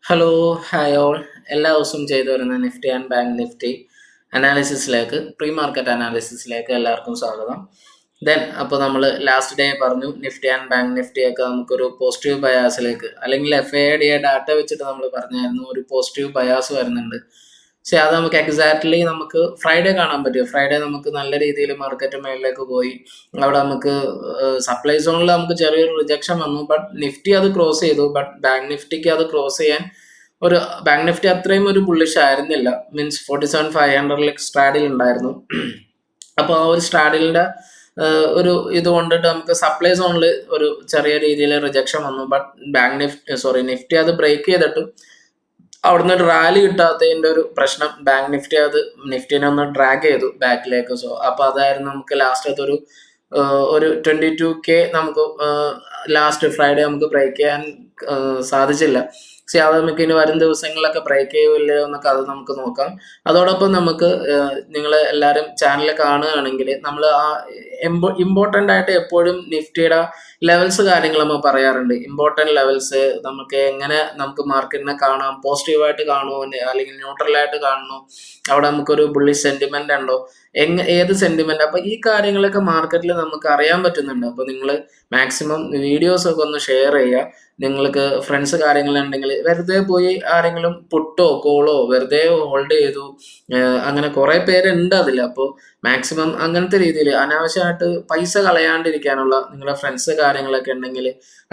Hello, hi all. എല്ലാ ദിവസവും ചെയ്തു വരുന്ന നിഫ്റ്റി ആൻഡ് ബാങ്ക് നിഫ്റ്റി അനാലിസിസിലേക്ക്, പ്രീ മാർക്കറ്റ് അനാലിസിസിലേക്ക് എല്ലാവർക്കും സ്വാഗതം. അപ്പോൾ നമ്മൾ ലാസ്റ്റ് ഡേ പറഞ്ഞു നിഫ്റ്റി ആൻഡ് ബാങ്ക് നിഫ്റ്റിയൊക്കെ നമുക്കൊരു പോസിറ്റീവ് ബയാസിലേക്ക്, അല്ലെങ്കിൽ FAD ഡാറ്റ വെച്ചിട്ട് നമ്മൾ പറഞ്ഞായിരുന്നു ഒരു പോസിറ്റീവ് ബയാസ് വരുന്നുണ്ട്. പക്ഷെ അത് നമുക്ക് എക്സാക്ട്ലി നമുക്ക് ഫ്രൈഡേ കാണാൻ പറ്റും. ഫ്രൈഡേ നമുക്ക് നല്ല രീതിയിൽ മാർക്കറ്റ് മേളിലേക്ക് പോയി. അവിടെ നമുക്ക് സപ്ലൈ സോണിൽ നമുക്ക് ചെറിയൊരു റിജക്ഷൻ വന്നു. ബട്ട് നിഫ്റ്റി അത് ക്രോസ് ചെയ്തു. ബട്ട് ബാങ്ക് നിഫ്റ്റിക്ക് അത് ക്രോസ് ചെയ്യാൻ ഒരു ബാങ്ക് നിഫ്റ്റി അത്രയും ഒരു ബുള്ളിഷ് ആയിരുന്നില്ല. മീൻസ് 47,500 സ്ട്രാഡിൽ ഉണ്ടായിരുന്നു. അപ്പോൾ ആ ഒരു സ്ട്രാഡിലിന്റെ ഒരു ഇത് കൊണ്ടിട്ട് നമുക്ക് സപ്ലൈ സോണിൽ ഒരു ചെറിയ രീതിയിൽ റിജക്ഷൻ വന്നു. ബട്ട് നിഫ്റ്റി അത് ബ്രേക്ക് ചെയ്തിട്ട് അവിടുന്ന് ഒരു റാലി കിട്ടാത്തതിന്റെ ഒരു പ്രശ്നം നിഫ്റ്റിനെ ഒന്ന് ഡ്രാഗ് ചെയ്തു ബാക്കിലേക്ക്. സോ അപ്പൊ അതായിരുന്നു നമുക്ക് ലാസ്റ്റത്തെ ഒരു 22K നമുക്ക് ലാസ്റ്റ് ഫ്രൈഡേ നമുക്ക് ബ്രേക്ക് ചെയ്യാൻ സാധിച്ചില്ല. പക്ഷെ അത് നമുക്ക് ഇനി വരും ദിവസങ്ങളിലൊക്കെ ബ്രേക്ക് ചെയ്യുമല്ലോ എന്നൊക്കെ അത് നമുക്ക് നോക്കാം. അതോടൊപ്പം നമുക്ക് നിങ്ങൾ എല്ലാവരും ചാനൽ കാണുകയാണെങ്കിൽ നമ്മൾ ആ ഇമ്പോർട്ടൻ്റ് ആയിട്ട് എപ്പോഴും നിഫ്റ്റിയുടെ ലെവൽസ് കാര്യങ്ങൾ നമ്മൾ പറയാറുണ്ട്. ഇമ്പോർട്ടൻറ്റ് ലെവൽസ് നമുക്ക് എങ്ങനെ നമുക്ക് മാർക്കറ്റിനെ കാണാം, പോസിറ്റീവായിട്ട് കാണുമോ അല്ലെങ്കിൽ ന്യൂട്രലായിട്ട് കാണണോ, അവിടെ നമുക്കൊരു ബുള്ളിഷ് സെന്റിമെന്റ് ഉണ്ടോ, ഏത് സെന്റിമെന്റ്. അപ്പൊ ഈ കാര്യങ്ങളൊക്കെ മാർക്കറ്റിൽ നമുക്ക് അറിയാൻ പറ്റുന്നുണ്ട്. അപ്പൊ നിങ്ങൾ മാക്സിമം വീഡിയോസ് ഒക്കെ ഒന്ന് ഷെയർ ചെയ്യുക. നിങ്ങൾക്ക് ഫ്രണ്ട്സ് കാര്യങ്ങളുണ്ടെങ്കിൽ വെറുതെ പോയി ആരെങ്കിലും പുട്ടോ കോളോ വെറുതെ ഹോൾഡ് ചെയ്തു, അങ്ങനെ കുറെ പേരുണ്ട് അതിൽ. അപ്പോൾ മാക്സിമം അങ്ങനത്തെ രീതിയിൽ അനാവശ്യമായിട്ട് പൈസ കളയാണ്ടിരിക്കാനുള്ള നിങ്ങളുടെ ഫ്രണ്ട്സ് കാര്യങ്ങളൊക്കെ ഉണ്ടെങ്കിൽ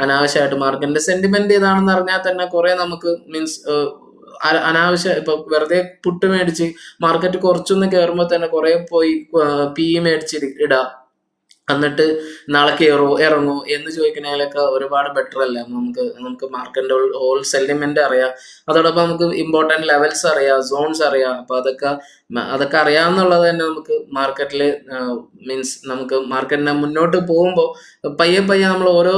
അനാവശ്യമായിട്ട് മാർക്കറ്റിന്റെ സെന്റിമെന്റ് ഇതാണെന്ന് അറിഞ്ഞാൽ തന്നെ കുറെ നമുക്ക് മീൻസ് അനാവശ്യം ഇപ്പൊ വെറുതെ പുട്ട് മേടിച്ച് മാർക്കറ്റ് കുറച്ചൊന്ന് കയറുമ്പോൾ തന്നെ കുറെ പോയി PE മേടിച്ച് ഇടാം. എന്നിട്ട് നാളെ ഇറങ്ങോ എന്ന് ചോദിക്കുന്നതിലൊക്കെ ഒരുപാട് ബെറ്റർ അല്ല. നമുക്ക് മാർക്കറ്റിന്റെ ഹോൾ സെന്റിമെന്റ് അറിയാം. അതോടൊപ്പം നമുക്ക് ഇമ്പോർട്ടന്റ് ലെവൽസ് അറിയാം, സോൺസ് അറിയാം. അപ്പൊ അതൊക്കെ അറിയാമെന്നുള്ളത് തന്നെ നമുക്ക് മാർക്കറ്റിൽ മീൻസ് നമുക്ക് മാർക്കറ്റിനെ മുന്നോട്ട് പോകുമ്പോൾ പയ്യെ നമ്മൾ ഓരോ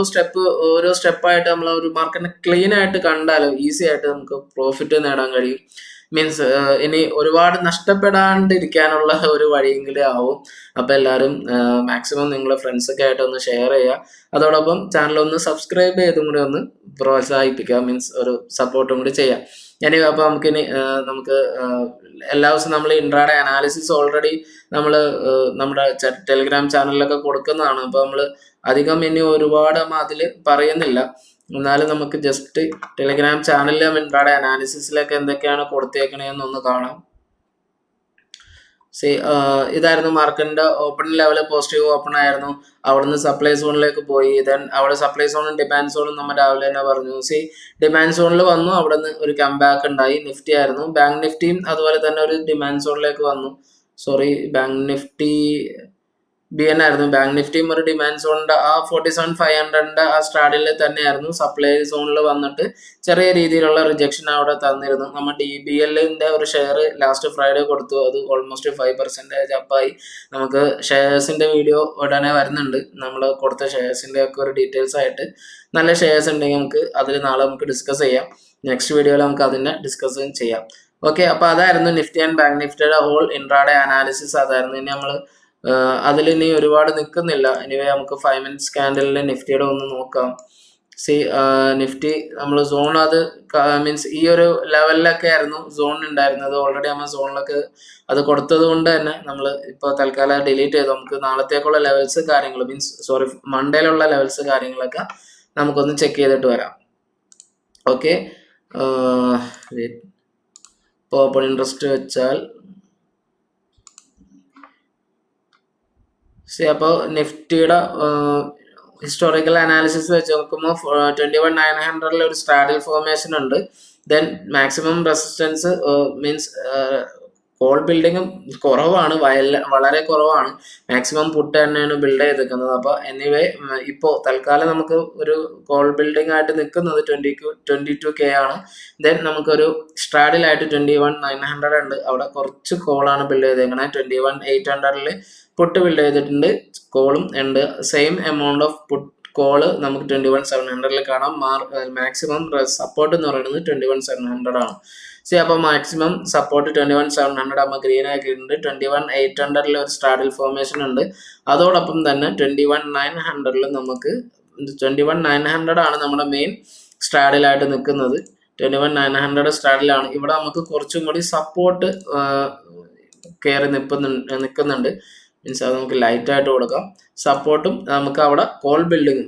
സ്റ്റെപ്പായിട്ട് നമ്മൾ ഒരു മാർക്കറ്റിനെ ക്ലീൻ ആയിട്ട് കണ്ടാലും ഈസി ആയിട്ട് നമുക്ക് പ്രോഫിറ്റ് നേടാൻ കഴിയും. മീൻസ് ഇനി ഒരുപാട് നഷ്ടപ്പെടാണ്ടിരിക്കാനുള്ള ഒരു വഴിയെങ്കിലും ആവും. അപ്പൊ എല്ലാവരും മാക്സിമം നിങ്ങളെ ഫ്രണ്ട്സൊക്കെ ആയിട്ട് ഒന്ന് ഷെയർ ചെയ്യുക. അതോടൊപ്പം ചാനൽ ഒന്ന് സബ്സ്ക്രൈബ് ചെയ്തും കൂടി ഒന്ന് പ്രോത്സാഹിപ്പിക്കുക. മീൻസ് ഒരു സപ്പോർട്ടും കൂടി ചെയ്യാം. അപ്പൊ നമുക്ക് എല്ലാ ദിവസവും നമ്മൾ ഇൻട്രാഡേ അനാലിസിസ് ഓൾറെഡി നമ്മൾ നമ്മുടെ ടെലിഗ്രാം ചാനലിലൊക്കെ കൊടുക്കുന്നതാണ്. അപ്പൊ നമ്മൾ അധികം ഇനി ഒരുപാട് അതിൽ പറയുന്നില്ല. എന്നാലും നമുക്ക് ജസ്റ്റ് ടെലിഗ്രാം ചാനലിലെ ഇൻട്രാഡേ അനാലിസിസിലൊക്കെ എന്തൊക്കെയാണ് കൊടുത്തേക്കണേന്ന് ഒന്ന് കാണാം. ഇതായിരുന്നു മാർക്കറ്റിന്റെ ഓപ്പൺ ലെവൽ, പോസിറ്റീവ് ഓപ്പൺ ആയിരുന്നു. അവിടുന്ന് സപ്ലൈ സോണിലേക്ക് പോയി. അവിടെ സപ്ലൈ സോണും ഡിമാൻഡ് സോണും നമ്മൾ രാവിലെ തന്നെ പറഞ്ഞു. ഡിമാൻഡ് സോണിൽ വന്നു, അവിടെ നിന്ന് ഒരു കംബാക്ക് ഉണ്ടായി. നിഫ്റ്റി ആയിരുന്നു. ബാങ്ക് നിഫ്റ്റിയും അതുപോലെ തന്നെ ഒരു ഡിമാൻഡ് സോണിലേക്ക് വന്നു. ബാങ്ക് നിഫ്റ്റി BN ആയിരുന്നു. ബാങ്ക് നിഫ്റ്റിയും ഒരു ഡിമാൻഡ് സോണിന്റെ ആ 47,500 ആ സ്റ്റാഡിൽ തന്നെയായിരുന്നു. സപ്ലൈ സോണിൽ വന്നിട്ട് ചെറിയ രീതിയിലുള്ള റിജക്ഷൻ അവിടെ തന്നിരുന്നു. നമ്മൾ DBLന്റെ ഒരു ഷെയർ ലാസ്റ്റ് ഫ്രൈഡേ കൊടുത്തു. അത് ഓൾമോസ്റ്റ് 5% അപ്പായി. നമുക്ക് ഷെയർസിന്റെ വീഡിയോ ഉടനെ വരുന്നുണ്ട്. നമ്മൾ കൊടുത്ത ഷെയർസിന്റെ ഒക്കെ ഒരു ഡീറ്റെയിൽസ് ആയിട്ട് നല്ല ഷെയർസ് ഉണ്ടെങ്കിൽ നമുക്ക് അതിൽ നാളെ നമുക്ക് ഡിസ്കസ് ചെയ്യാം. നെക്സ്റ്റ് വീഡിയോയിൽ നമുക്ക് അതിനെ ഡിസ്കസ് ചെയ്യാം. ഓക്കെ, അപ്പൊ അതായിരുന്നു നിഫ്റ്റി ആൻഡ് ബാങ്ക് നിഫ്റ്റിയുടെ ഹോൾ ഇൻട്രാഡേ അനാലിസിസ്. അതായിരുന്നു. ഇനി നമ്മൾ അതിലിനി ഒരുപാട് നിൽക്കുന്നില്ല. എനിവേ നമുക്ക് 5 മിനിറ്റ്സ് ക്യാൻഡലിലെ നിഫ്റ്റിയുടെ ഒന്ന് നോക്കാം. നിഫ്റ്റി നമ്മൾ സോൺ മീൻസ് ഈ ഒരു ലെവലിലൊക്കെ ആയിരുന്നു സോൺ ഉണ്ടായിരുന്നത്. ഓൾറെഡി നമ്മൾ സോണിലൊക്കെ അത് കൊടുത്തത് കൊണ്ട് തന്നെ നമ്മൾ ഇപ്പോൾ തൽക്കാലം ഡിലീറ്റ് ചെയ്തു. നമുക്ക് നാളത്തേക്കുള്ള ലെവൽസ് കാര്യങ്ങൾ മൺഡേയിലുള്ള ലെവൽസ് കാര്യങ്ങളൊക്കെ നമുക്കൊന്ന് ചെക്ക് ചെയ്തിട്ട് വരാം. ഓക്കെ, ഇപ്പോൾ ഓപ്പൺ ഇൻട്രസ്റ്റ് വെച്ചാൽ അപ്പോൾ നിഫ്റ്റിയുടെ ഹിസ്റ്റോറിക്കൽ അനാലിസിസ് വെച്ച് നോക്കുമ്പോൾ 21,900 ഒരു സ്ട്രാഡിൽ ഫോർമേഷൻ ഉണ്ട്. Then maximum resistance means call ബിൽഡിങ്ങും കുറവാണ്, വളരെ കുറവാണ്. മാക്സിമം പുട്ട് തന്നെയാണ് ബിൽഡ് ചെയ്തിരിക്കുന്നത്. അപ്പോൾ ഇപ്പോൾ തൽക്കാലം നമുക്ക് ഒരു കോൾ ബിൽഡിംഗ് ആയിട്ട് നിൽക്കുന്നത് 22K ആണ്. ദെൻ നമുക്കൊരു സ്ട്രാഡിലായിട്ട് 21,900 ഉണ്ട്. അവിടെ കുറച്ച് കോളാണ് ബിൽഡ് ചെയ്തേക്കുന്നത്. 21,800 പുട്ട് ബിൽഡ് ചെയ്തിട്ടുണ്ട്, കോളും ഉണ്ട്. സെയിം എമൗണ്ട് ഓഫ് കോള് നമുക്ക് 21,700 കാണാം. മാക്സിമം സപ്പോർട്ട് എന്ന് പറയുന്നത് 21,700 ആണ്. അപ്പോൾ മാക്സിമം സപ്പോർട്ട് 21,700 നമ്മൾ ഗ്രീൻ ആക്കിയിട്ടുണ്ട്. 21,800 ഒരു സ്റ്റാഡിൽ ഫോർമേഷൻ ഉണ്ട്. അതോടൊപ്പം തന്നെ 21,900 നമുക്ക് 21,900 ആണ് നമ്മുടെ മെയിൻ സ്റ്റാഡിലായിട്ട് നിൽക്കുന്നത്. 21,900 സ്റ്റാർട്ടിലാണ്. ഇവിടെ നമുക്ക് കുറച്ചും കൂടി സപ്പോർട്ട് കയറി നിൽക്കുന്നുണ്ട്. മീൻസ് അത് നമുക്ക് ലൈറ്റ് ആയിട്ട് കൊടുക്കാം. സപ്പോർട്ടും നമുക്ക് അവിടെ കോൾ ബിൽഡിംഗ്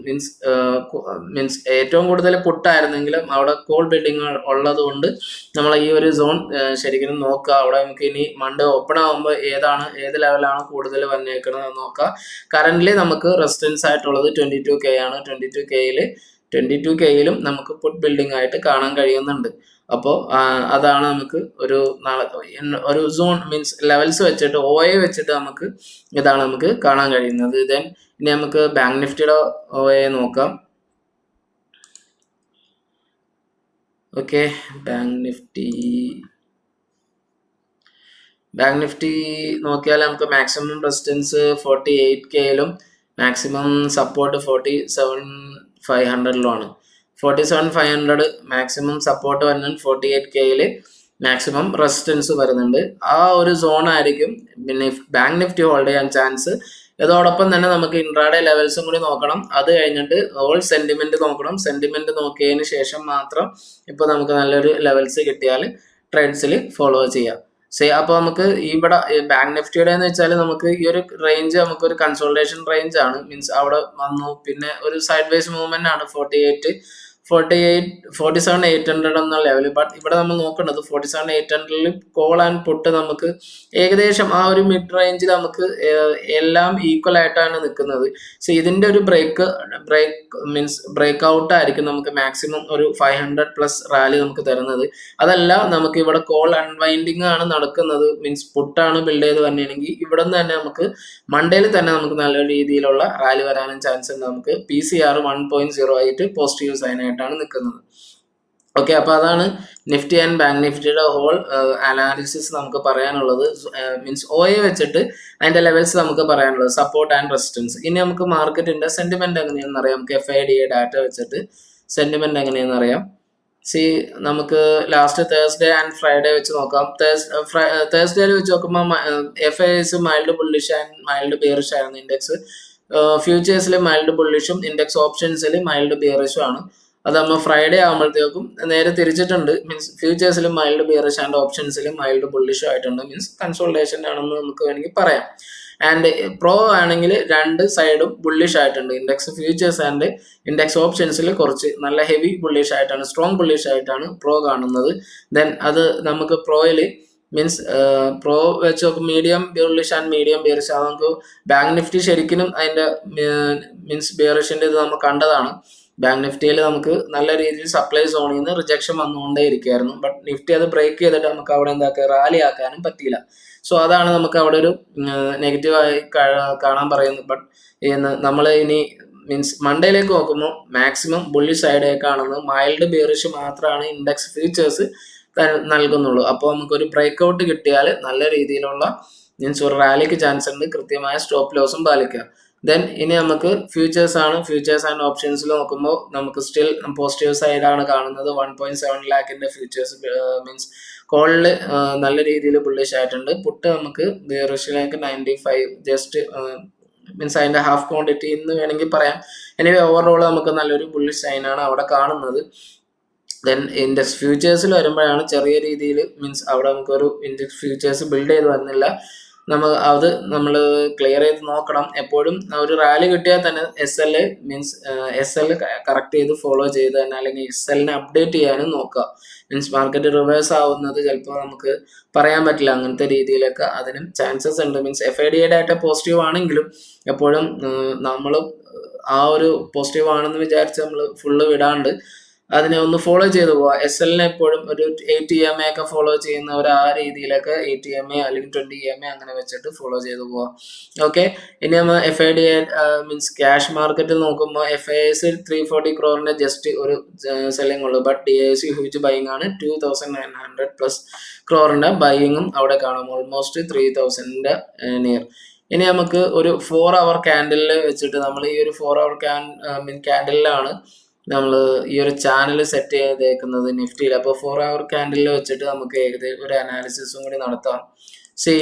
മീൻസ് ഏറ്റവും കൂടുതൽ പുട്ടായിരുന്നെങ്കിലും അവിടെ കോൾ ബിൽഡിംഗ് ഉള്ളത് കൊണ്ട് നമ്മൾ ഈ ഒരു സോൺ ശരിക്കും നോക്കുക. അവിടെ നമുക്ക് ഇനി മൺഡേ ഓപ്പൺ ആകുമ്പോൾ ഏത് ലെവലാണ് കൂടുതൽ വന്നേക്കുന്നത് നോക്കുക. കറന്റ്ലി നമുക്ക് റെസിസ്റ്റൻസ് ആയിട്ടുള്ളത് 22K ആണ്. 22Kയിലും നമുക്ക് പുട്ട് ബിൽഡിംഗ് ആയിട്ട് കാണാൻ കഴിയുന്നുണ്ട്. അപ്പോൾ അതാണ് നമുക്ക് ഒരു സോൺ മീൻസ് ലെവൽസ് വെച്ചിട്ട് OA വെച്ചിട്ട് നമുക്ക് ഇതാണ് നമുക്ക് കാണാൻ കഴിയുന്നത്. ദെൻ ഇനി നമുക്ക് ബാങ്ക് നിഫ്റ്റിയുടെ OA നോക്കാം. ഓക്കെ, ബാങ്ക് നിഫ്റ്റി നോക്കിയാൽ നമുക്ക് മാക്സിമം റെസിസ്റ്റൻസ് 48Kയിലും മാക്സിമം സപ്പോർട്ട് 47,500 47,500 മാക്സിമം സപ്പോർട്ട് വരുന്നുണ്ട്. 48Kയിൽ മാക്സിമം റെസിസ്റ്റൻസ് വരുന്നുണ്ട്. ആ ഒരു സോൺ ആയിരിക്കും പിന്നെ ബാങ്ക് നിഫ്റ്റി ഹോൾഡ് ചെയ്യാൻ ചാൻസ്. ഇതോടൊപ്പം തന്നെ നമുക്ക് ഇൻട്രാഡേ ലെവൽസും കൂടി നോക്കണം. അത് കഴിഞ്ഞിട്ട് ഓൾ സെന്റിമെന്റ് നോക്കണം. സെന്റിമെന്റ് നോക്കിയതിന് ശേഷം മാത്രം ഇപ്പോൾ നമുക്ക് നല്ലൊരു ലെവൽസ് കിട്ടിയാൽ ട്രേഡ്സിൽ ഫോളോ ചെയ്യാം. അപ്പോൾ നമുക്ക് ഇവിടെ ബാങ്ക് നിഫ്റ്റിയുടെ എന്ന് വെച്ചാൽ നമുക്ക് ഈ ഒരു റേഞ്ച് നമുക്കൊരു കൺസോൾട്ടേഷൻ റേഞ്ച് ആണ്. മീൻസ് അവിടെ വന്നു പിന്നെ ഒരു സൈഡ് വൈസ് മൂവ്മെന്റ് ആണ് 47,800 എന്ന ലെവൽ. ബട്ട് ഇവിടെ നമ്മൾ നോക്കേണ്ടത് 47,800 കോൾ ആൻഡ് പുട്ട് നമുക്ക് ഏകദേശം ആ ഒരു മിഡ് റേഞ്ചിൽ നമുക്ക് എല്ലാം ഈക്വൽ ആയിട്ടാണ് നിൽക്കുന്നത്. സോ ഇതിന്റെ ഒരു ബ്രേക്ക് ഔട്ട് ആയിരിക്കും നമുക്ക് മാക്സിമം ഒരു 500+ റാലി നമുക്ക് തരുന്നത്. അതല്ല നമുക്ക് ഇവിടെ കോൾ അൺവൈൻഡിങ് ആണ് നടക്കുന്നത്, മീൻസ് പുട്ടാണ് ബിൽഡ് ചെയ്ത് വന്നിട്ടുണ്ടെങ്കിൽ ഇവിടെ നിന്ന് തന്നെ നമുക്ക് മൺഡേയിൽ തന്നെ നമുക്ക് നല്ല രീതിയിലുള്ള റാലി വരാനും ചാൻസ് ഉണ്ട്. നമുക്ക് PCR 1.08 പോസിറ്റീവ് സൈൻ ആയിട്ടാണ് നിൽക്കുന്നത്. ഓക്കെ, അപ്പോൾ അതാണ് നിഫ്റ്റി ആൻഡ് ബാങ്ക് നിഫ്റ്റിയുടെ ഹോൾ അനാലിസിസ് നമുക്ക് പറയാനുള്ളത്. മീൻസ് OA വെച്ചിട്ട് അതിന്റെ ലെവൽസ് നമുക്ക് പറയാനുള്ളത് സപ്പോർട്ട് ആൻഡ് റെസിസ്റ്റൻസ്. ഇനി നമുക്ക് മാർക്കറ്റിന്റെ സെന്റിമെന്റ് എങ്ങനെയാണെന്ന് അറിയാം. നമുക്ക് FIDA ഡാറ്റ വെച്ചിട്ട് സെന്റിമെന്റ് എങ്ങനെയാണെന്ന് അറിയാം. നമുക്ക് ലാസ്റ്റ് തേഴ്സ്ഡേ ആൻഡ് ഫ്രൈഡേ വെച്ച് നോക്കാം. തേഴ്സ്ഡേയിൽ വെച്ച് നോക്കുമ്പോൾ FIs mild bullish and mild bearish ആയിരുന്നു ഇൻഡെക്സ്. ഫ്യൂച്ചേഴ്സിൽ മൈൽഡ് ബുള്ളിഷും ഇൻഡെക്സ് ഓപ്ഷൻസിൽ മൈൽഡ് ബിയറിഷും ആണ്. അത് നമ്മൾ ഫ്രൈഡേ ആകുമ്പോഴത്തേക്കും നേരെ തിരിച്ചിട്ടുണ്ട്. മീൻസ് ഫ്യൂച്ചേഴ്സിലും മൈൽഡ് ബിയറിഷ് ആൻഡ് ഓപ്ഷൻസിലും മൈൽഡ് ബുള്ളിഷും ആയിട്ടുണ്ട്. മീൻസ് കൺസോൾട്ടേഷൻ ആണെന്ന് നമുക്ക് വേണമെങ്കിൽ പറയാം. ആൻഡ് പ്രോ ആണെങ്കിൽ രണ്ട് സൈഡും ബുള്ളിഷ് ആയിട്ടുണ്ട്. ഇൻഡെക്സ് ഫ്യൂച്ചേഴ്സ് ആൻഡ് ഇൻഡെക്സ് ഓപ്ഷൻസിൽ കുറച്ച് നല്ല ഹെവി ബുള്ളിഷ് ആയിട്ടാണ്, സ്ട്രോങ് ബുള്ളിഷ് ആയിട്ടാണ് പ്രോ കാണുന്നത്. ദെൻ അത് നമുക്ക് പ്രോയിൽ മീൻസ് പ്രോ വെച്ച് നോക്കും medium bearish and medium bearish. അത് നമുക്ക് ബാങ്ക് നിഫ്റ്റി ശരിക്കും അതിന്റെ മീൻസ് ബിയറിഷിന്റെ ഇത് നമ്മൾ കണ്ടതാണ്. ബാങ്ക് നിഫ്റ്റിയിൽ നമുക്ക് നല്ല രീതിയിൽ സപ്ലൈ സോണിൽ നിന്ന് റിജക്ഷൻ വന്നുകൊണ്ടേ ഇരിക്കുകയായിരുന്നു. ബട്ട് നിഫ്റ്റി അത് ബ്രേക്ക് ചെയ്തിട്ട് നമുക്ക് അവിടെ റാലി ആക്കാനും പറ്റിയില്ല. സോ അതാണ് നമുക്ക് അവിടെ ഒരു നെഗറ്റീവായി കാണാൻ പറയുന്നത്. ബട്ട് നമ്മൾ ഇനി മീൻസ് മൺഡേയിലേക്ക് നോക്കുമ്പോൾ മാക്സിമം ബുള്ളി സൈഡേക്കാണെന്ന് മൈൽഡ് ബിയറിഷ് മാത്രമാണ് ഇൻഡെക്സ് ഫ്യൂച്ചേഴ്സ് നൽകുന്നുള്ളൂ. അപ്പോൾ നമുക്കൊരു ബ്രേക്ക് ഔട്ട് കിട്ടിയാൽ നല്ല രീതിയിലുള്ള മീൻസ് ഒരു റാലിക്ക് ചാൻസ് ഉണ്ട്. കൃത്യമായ സ്റ്റോപ്പ് ലോസും പാലിക്കുക. ദെൻ ഇനി നമുക്ക് ഫ്യൂച്ചേഴ്സ് ആൻഡ് ഓപ്ഷൻസിൽ നോക്കുമ്പോൾ നമുക്ക് സ്റ്റിൽ പോസിറ്റീവ് സൈഡാണ് കാണുന്നത്. 1.7 ലാഖിന്റെ ഫ്യൂച്ചേഴ്സ് മീൻസ് കോളിൽ നല്ല രീതിയിൽ ബുള്ളിഷ് ആയിട്ടുണ്ട്. പുട്ട് നമുക്ക് ബിയറിഷിലേക്ക് 95 ജസ്റ്റ് മീൻസ് അതിന്റെ ഹാഫ് ക്വാണ്ടിറ്റി എന്ന് വേണമെങ്കിൽ പറയാം. എനിവേ ഓവറോൾ നമുക്ക് നല്ലൊരു ബുള്ളിഷ് സൈനാണ് അവിടെ കാണുന്നത്. ദെൻ ഇൻഡെക്സ് ഫ്യൂച്ചേഴ്സിൽ വരുമ്പോഴാണ് ചെറിയ രീതിയിൽ മീൻസ് അവിടെ നമുക്കൊരു ഇൻഡെക്സ് ഫ്യൂച്ചേഴ്സ് ബിൽഡ് ചെയ്ത് വരുന്നില്ല. നമ്മൾ ക്ലിയർ ചെയ്ത് നോക്കണം. എപ്പോഴും ഒരു റാലി കിട്ടിയാൽ തന്നെ SL മീൻസ് SL കറക്റ്റ് ചെയ്ത് ഫോളോ ചെയ്ത് തന്നെ അല്ലെങ്കിൽ SLനെ അപ്ഡേറ്റ് ചെയ്യാനും നോക്കുക. മീൻസ് മാർക്കറ്റ് റിവേഴ്സ് ആവുന്നത് ചിലപ്പോൾ നമുക്ക് പറയാൻ പറ്റില്ല. അങ്ങനത്തെ രീതിയിലൊക്കെ അതിനും ചാൻസസ് ഉണ്ട്. മീൻസ് FIDA ഡാറ്റ പോസിറ്റീവ് ആണെങ്കിലും എപ്പോഴും നമ്മൾ ആ ഒരു പോസിറ്റീവ് ആണെന്ന് വിചാരിച്ച് നമ്മൾ ഫുള്ള് വിടാണ്ട് അതിനെ ഒന്ന് ഫോളോ ചെയ്ത് പോവാ. SLനെ എപ്പോഴും ഒരു 8 EMA ഒക്കെ ഫോളോ ചെയ്യുന്നവർ ആ രീതിയിലൊക്കെ 8 EMA അല്ലെങ്കിൽ 20 EMA അങ്ങനെ വെച്ചിട്ട് ഫോളോ ചെയ്ത് പോവാം. ഓക്കെ, ഇനി നമ്മൾ FIDA മീൻസ് ക്യാഷ് മാർക്കറ്റിൽ നോക്കുമ്പോൾ FIs 340 crore ജസ്റ്റ് ഒരു സെല്ലിംഗ് ഉള്ളൂ. ബട്ട് DIC ഹ്യൂജ് ബൈങ് ആണ്. 2,900+ crore ബൈയിങ്ങും അവിടെ കാണാം. Almost 3,000 near. ഇനി നമുക്ക് ഒരു 4 hour ക്യാൻഡിൽ വെച്ചിട്ട് നമ്മൾ ഈ ഒരു 4 hour ക്യാൻഡിലാണ് നമ്മൾ ഈ ഒരു ചാനൽ സെറ്റ് ചെയ്തേക്കുന്നത് നിഫ്റ്റിയിൽ. അപ്പോൾ 4 hour ക്യാൻഡിൽ വെച്ചിട്ട് നമുക്ക് ഏകദേശം ഒരു അനാലിസിസും കൂടി നടത്താം.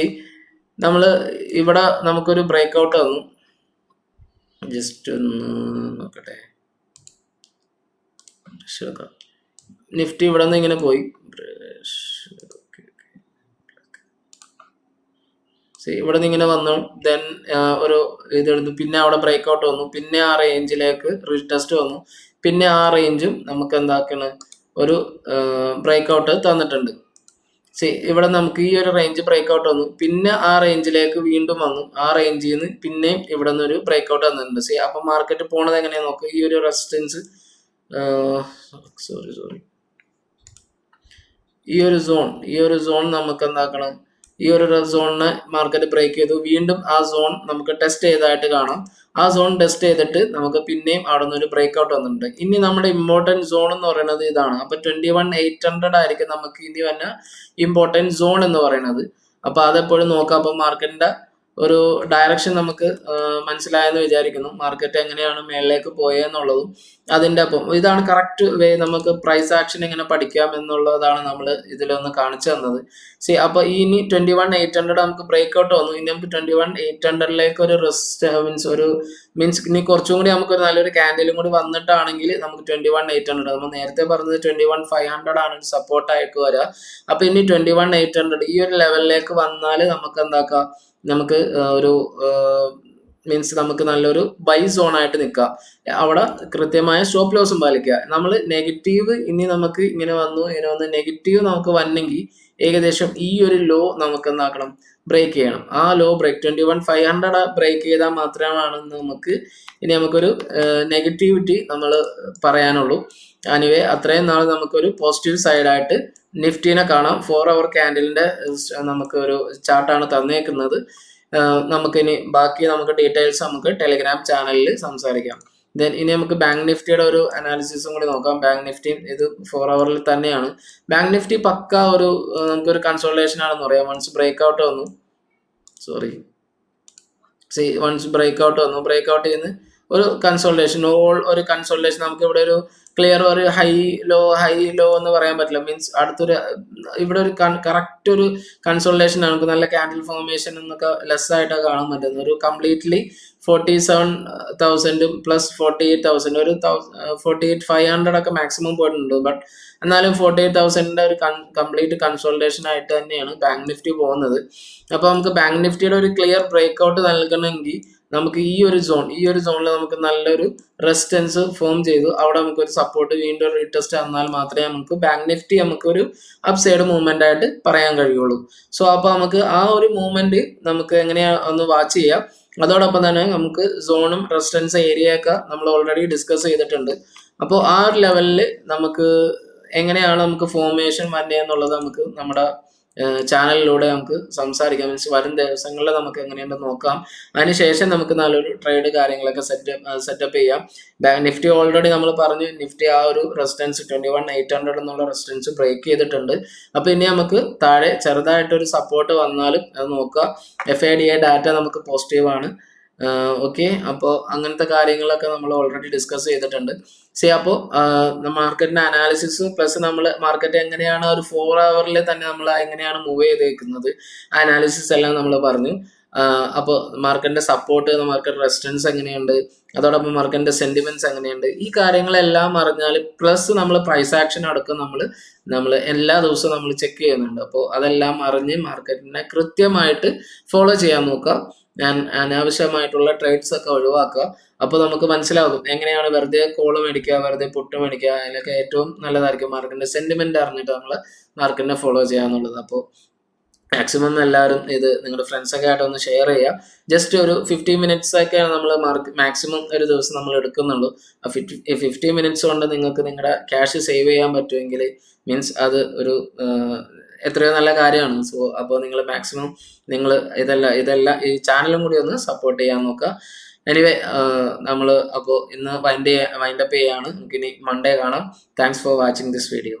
നമ്മൾ ഇവിടെ നമുക്കൊരു ബ്രേക്ക് ഔട്ട് വന്നു. ജസ്റ്റ് ഒന്ന് നോക്കട്ടെ. നിഫ്റ്റി ഇവിടെ നിന്ന് ഇങ്ങനെ പോയി, ഇവിടെ നിന്ന് ഇങ്ങനെ വന്നു. ദെൻ ഒരു ഇതെടുത്തു, പിന്നെ അവിടെ ബ്രേക്ക് ഔട്ട് വന്നു, പിന്നെ ആ റേഞ്ചിലേക്ക് റീടെസ്റ്റ് വന്നു, പിന്നെ ആ റേഞ്ചും നമുക്ക് എന്താക്കണ് ഒരു ബ്രേക്ക് ഔട്ട് തന്നിട്ടുണ്ട്. ഇവിടെ നമുക്ക് ഈ ഒരു റേഞ്ച് ബ്രേക്ക് ഔട്ട് വന്നു, പിന്നെ ആ റേഞ്ചിലേക്ക് വീണ്ടും വന്നു, ആ റേഞ്ചിൽ നിന്ന് പിന്നെയും ഇവിടെ നിന്ന് ഒരു ബ്രേക്ക് ഔട്ട് വന്നിട്ടുണ്ട്. അപ്പൊ മാർക്കറ്റ് പോണത് എങ്ങനെയാ നോക്കുക. ഈ ഒരു റെസിസ്റ്റൻസ്, ഈ ഒരു സോൺ നമുക്ക് എന്താക്കണം, ഈ ഒരു സോണിനെ മാർക്കറ്റ് ബ്രേക്ക് ചെയ്തു, വീണ്ടും ആ സോൺ നമുക്ക് ടെസ്റ്റ് ചെയ്തതായിട്ട് കാണാം. ആ സോൺ ടെസ്റ്റ് ചെയ്തിട്ട് നമുക്ക് പിന്നെയും അവിടെ നിന്ന് ഒരു ബ്രേക്ക് ഔട്ട് വന്നിട്ടുണ്ട്. ഇനി നമ്മുടെ ഇമ്പോർട്ടൻറ്റ് സോൺ എന്ന് പറയുന്നത് ഇതാണ്. അപ്പൊ 21,800 ആയിരിക്കും നമുക്ക് ഇനി വന്ന ഇമ്പോർട്ടൻറ്റ് സോൺ എന്ന് പറയുന്നത്. അപ്പൊ അതെപ്പോഴും നോക്കാം. അപ്പൊ മാർക്കറ്റിന്റെ ഒരു ഡയറക്ഷൻ നമുക്ക് മനസ്സിലായെന്ന് വിചാരിക്കുന്നു. മാർക്കറ്റ് എങ്ങനെയാണ് മേളിലേക്ക് പോയെന്നുള്ളതും അതിൻ്റെ ഒപ്പം ഇതാണ് കറക്റ്റ് വേ നമുക്ക് പ്രൈസ് ആക്ഷൻ എങ്ങനെ പഠിക്കാം എന്നുള്ളതാണ് നമ്മൾ ഇതിലൊന്ന് കാണിച്ചു തന്നത്. അപ്പോൾ ഇനി 21,800 നമുക്ക് ബ്രേക്ക് ഔട്ട് വന്നു. ഇനി നമുക്ക് 21,800ലേക്ക് ഒരു മീൻസ് ഇനി കുറച്ചും കൂടി നമുക്ക് നല്ലൊരു ക്യാൻഡിലും കൂടി വന്നിട്ടാണെങ്കിൽ നമുക്ക് 21,800, നമ്മൾ നേരത്തെ പറഞ്ഞത് 21,500 ആണ് സപ്പോർട്ടായിട്ട് വരിക. അപ്പൊ ഇനി 21,800 ഈ ഒരു ലെവലിലേക്ക് വന്നാൽ നമുക്ക് എന്താക്കാം, നമുക്ക് ഒരു മീൻസ് നമുക്ക് നല്ലൊരു ബൈ സോൺ ആയിട്ട് നിൽക്കാം. അവിടെ കൃത്യമായ സ്റ്റോപ്പ് ലോസും പാലിക്കുക. നമ്മൾ നെഗറ്റീവ് ഇനി നമുക്ക് ഇങ്ങനെ വന്നു നെഗറ്റീവ് നമുക്ക് വന്നെങ്കിൽ ഏകദേശം ഈ ഒരു ലോ നമുക്ക് എന്താക്കണം, ബ്രേക്ക് ചെയ്യണം. ആ ലോ ബ്രേക്ക് 21,500 ബ്രേക്ക് ചെയ്താൽ മാത്രമാണ് നമുക്കൊരു നെഗറ്റിവിറ്റി നമ്മൾ പറയാനുള്ളൂ. എനിവേ അത്രയും നാൾ നമുക്കൊരു പോസിറ്റീവ് സൈഡായിട്ട് നിഫ്റ്റിനെ കാണാം. 4 hour ക്യാൻഡിലിന്റെ നമുക്ക് ഒരു ചാർട്ടാണ് തന്നേക്കുന്നത്. നമുക്കിനി ബാക്കി നമുക്ക് ഡീറ്റെയിൽസ് നമുക്ക് ടെലിഗ്രാം ചാനലിൽ സംസാരിക്കാം. ദെൻ ഇനി നമുക്ക് ബാങ്ക് നിഫ്റ്റിയുടെ ഒരു അനാലിസിസും കൂടി നോക്കാം. ബാങ്ക് നിഫ്റ്റി ഇത് 4 hour തന്നെയാണ്. ബാങ്ക് നിഫ്റ്റി പക്ക നമുക്കൊരു കൺസോൾട്ടേഷൻ ആണെന്ന് പറയാം. വൺസ് ബ്രേക്ക് ഔട്ട് വന്നു, ബ്രേക്ക് ഔട്ട് ചെയ്യുന്ന ഒരു കൺസോൾട്ടേഷൻ, ഒരു കൺസോൾട്ടേഷൻ നമുക്ക് ഇവിടെ ഒരു ക്ലിയർ ഒരു ഹൈ ലോ എന്ന് പറയാൻ പറ്റില്ല. മീൻസ് അടുത്തൊരു ഇവിടെ ഒരു കറക്റ്റ് ഒരു കൺസോൾട്ടേഷൻ ആണ്. നമുക്ക് നല്ല ക്യാൻഡിൽ ഫോർമേഷൻ എന്നൊക്കെ ലെസ് ആയിട്ടൊക്കെ കാണാൻ പറ്റുന്നത്. ഒരു കംപ്ലീറ്റ്ലി 47,000 പ്ലസ് 48,000 ഒരു 48,500 ഒക്കെ മാക്സിമം പോയിട്ടുണ്ട്. ബട്ട് എന്നാലും 48,000 ഒരു കംപ്ലീറ്റ് കൺസോൾട്ടേഷൻ ആയിട്ട് തന്നെയാണ് ബാങ്ക് നിഫ്റ്റി പോകുന്നത്. അപ്പൊ നമുക്ക് ബാങ്ക് നിഫ്റ്റിയുടെ ഒരു ക്ലിയർ ബ്രേക്ക് ഔട്ട് നൽകണമെങ്കിൽ നമുക്ക് ഈ ഒരു സോണിൽ നമുക്ക് നല്ലൊരു റെസിസ്റ്റൻസ് ഫോം ചെയ്തു, അവിടെ നമുക്കൊരു സപ്പോർട്ട് വീണ്ടും റീടെസ്റ്റ് വന്നാൽ മാത്രമേ നമുക്ക് ബാങ്ക് നിഫ്റ്റി നമുക്കൊരു അപ്സൈഡ് മൂവ്മെന്റ് ആയിട്ട് പറയാൻ കഴിയുള്ളൂ. അപ്പൊ നമുക്ക് ആ ഒരു മൂവ്മെന്റ് നമുക്ക് എങ്ങനെയാ ഒന്ന് വാച്ച് ചെയ്യാം. അതോടൊപ്പം തന്നെ നമുക്ക് സോണും റെസിസ്റ്റൻസ് ഏരിയയൊക്കെ നമ്മൾ ഓൾറെഡി ഡിസ്കസ് ചെയ്തിട്ടുണ്ട്. അപ്പോൾ ആ ഒരു ലെവലിൽ നമുക്ക് എങ്ങനെയാണ് നമുക്ക് ഫോർമേഷൻ വരുന്നത് എന്നുള്ളത് നമുക്ക് നമ്മുടെ ചാനലിലൂടെ നമുക്ക് സംസാരിക്കാം. മീൻസ് വരും ദിവസങ്ങളിൽ നമുക്ക് എങ്ങനെയുണ്ടെന്ന് നോക്കാം. അതിനുശേഷം നമുക്ക് നല്ലൊരു ട്രേഡ് കാര്യങ്ങളൊക്കെ സെറ്റപ്പ് ചെയ്യാം. ബാങ്ക് നിഫ്റ്റി ഓൾറെഡി നമ്മൾ പറഞ്ഞു, നിഫ്റ്റി ആ ഒരു റെസിസ്റ്റൻസ് 21,800 എന്നുള്ള റെസിസ്റ്റൻസ് ബ്രേക്ക് ചെയ്തിട്ടുണ്ട്. അപ്പൊ ഇനി നമുക്ക് താഴെ ചെറുതായിട്ടൊരു സപ്പോർട്ട് വന്നാലും അത് നോക്കുക. FIDA ഡാറ്റ നമുക്ക് പോസിറ്റീവാണ്. ഓക്കെ, അപ്പോൾ അങ്ങനത്തെ കാര്യങ്ങളൊക്കെ നമ്മൾ ഓൾറെഡി ഡിസ്കസ് ചെയ്തിട്ടുണ്ട്. അപ്പോൾ മാർക്കറ്റിന്റെ അനാലിസിസ് പ്ലസ് നമ്മൾ മാർക്കറ്റ് എങ്ങനെയാണ് ഒരു 4 hour തന്നെ നമ്മൾ എങ്ങനെയാണ് മൂവ് ചെയ്തേക്കുന്നത്, അനാലിസിസ് എല്ലാം നമ്മൾ പറഞ്ഞു. അപ്പോൾ മാർക്കറ്റിന്റെ സപ്പോർട്ട്, മാർക്കറ്റ് റെസിസ്റ്റൻസ് എങ്ങനെയുണ്ട്, അതോടൊപ്പം മാർക്കറ്റിന്റെ സെന്റിമെന്റ്സ് എങ്ങനെയുണ്ട്, ഈ കാര്യങ്ങളെല്ലാം അറിഞ്ഞാൽ പ്ലസ് നമ്മൾ പ്രൈസ് ആക്ഷൻ അടക്കം നമ്മൾ എല്ലാ ദിവസവും നമ്മൾ ചെക്ക് ചെയ്യുന്നുണ്ട്. അപ്പോൾ അതെല്ലാം അറിഞ്ഞ് മാർക്കറ്റിനെ കൃത്യമായിട്ട് ഫോളോ ചെയ്യാൻ നോക്കുക. അനാവശ്യമായിട്ടുള്ള ട്രേഡ്സ് ഒക്കെ ഒഴിവാക്കുക. അപ്പോൾ നമുക്ക് മനസ്സിലാകും എങ്ങനെയാണ് വെറുതെ കോള് മേടിക്കുക, വെറുതെ പുട്ട് മേടിക്കുക, അതിലൊക്കെ ഏറ്റവും നല്ലതായിരിക്കും മാർക്കറ്റിന്റെ സെന്റിമെന്റ് അറിഞ്ഞിട്ട് നമ്മൾ മാർക്കറ്റിനെ ഫോളോ ചെയ്യാന്നുള്ളത്. അപ്പോൾ മാക്സിമം എല്ലാവരും ഇത് നിങ്ങളുടെ ഫ്രണ്ട്സൊക്കെ ആയിട്ട് ഒന്ന് ഷെയർ ചെയ്യുക. ജസ്റ്റ് ഒരു 50 minutes ഒക്കെയാണ് നമ്മൾ മാക്സിമം ഒരു ദിവസം നമ്മൾ എടുക്കുന്നുള്ളൂ. 50 minutes കൊണ്ട് നിങ്ങൾക്ക് നിങ്ങളുടെ ക്യാഷ് സേവ് ചെയ്യാൻ പറ്റുമെങ്കിൽ മീൻസ് അത് ഒരു എത്രയോ നല്ല കാര്യമാണ്. അപ്പോൾ നിങ്ങൾ മാക്സിമം നിങ്ങൾ ഇതെല്ലാം ഈ ചാനലും കൂടി ഒന്ന് സപ്പോർട്ട് ചെയ്യാൻ നോക്കുക. എനിവേ നമ്മൾ അപ്പോൾ ഇന്ന് വൈൻഡപ്പ് ചെയ്യാണ്. നമുക്കിനി മൺഡേ കാണാം. Thanks for watching this video.